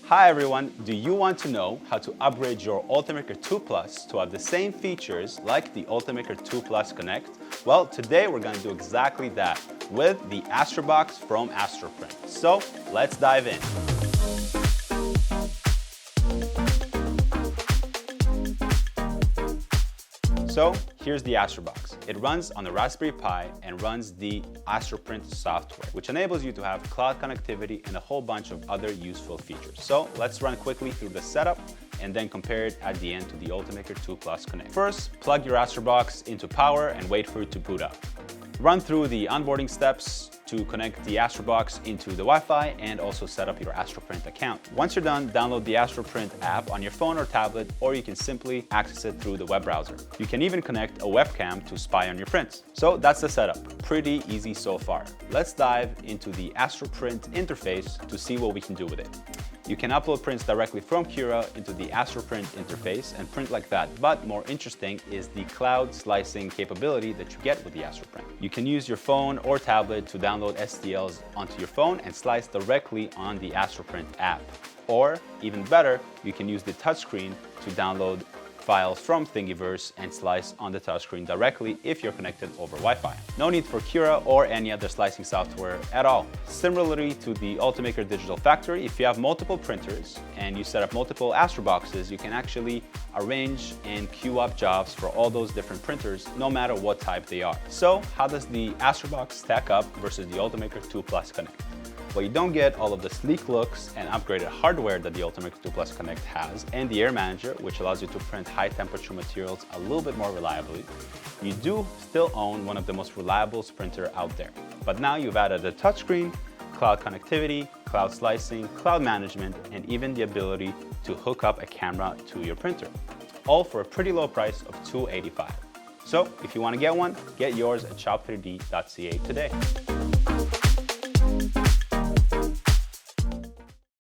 Hi everyone, do you want to know how to upgrade your Ultimaker 2 Plus to have the same features like the Ultimaker 2 Plus Connect? Well, today we're going to do exactly that with the Astrobox from Astroprint. So let's dive in. So here's the Astrobox. It runs on the Raspberry Pi and runs the Astroprint software, which enables you to have cloud connectivity and a whole bunch of other useful features. So let's run quickly through the setup and then compare it at the end to the Ultimaker 2 Plus Connect. First, plug your Astrobox into power and wait for it to boot up. Run through the onboarding steps to connect the Astrobox into the Wi-Fi and also set up your Astroprint account. Once you're done, download the Astroprint app on your phone or tablet, or you can simply access it through the web browser. You can even connect a webcam to spy on your prints. So that's the setup. Pretty easy so far. Let's dive into the Astroprint interface to see what we can do with it. You can upload prints directly from Cura into the Astroprint interface and print like that, but more interesting is the cloud slicing capability that you get with the Astroprint. You can use your phone or tablet to download STLs onto your phone and slice directly on the Astroprint app. Or, even better, you can use the touchscreen to download files from Thingiverse and slice on the touchscreen directly if you're connected over Wi-Fi. No need for Cura or any other slicing software at all. Similarly to the Ultimaker Digital Factory, if you have multiple printers and you set up multiple Astroboxes, you can actually arrange and queue up jobs for all those different printers, no matter what type they are. So how does the Astrobox stack up versus the Ultimaker 2 Plus Connect? Well, you don't get all of the sleek looks and upgraded hardware that the Ultimaker 2 Plus Connect has, and the Air Manager, which allows you to print high-temperature materials a little bit more reliably. You do still own one of the most reliable printer out there. But now you've added a touchscreen, cloud connectivity, cloud slicing, cloud management, and even the ability to hook up a camera to your printer, all for a pretty low price of $285. So if you want to get one, get yours at shop3d.ca today.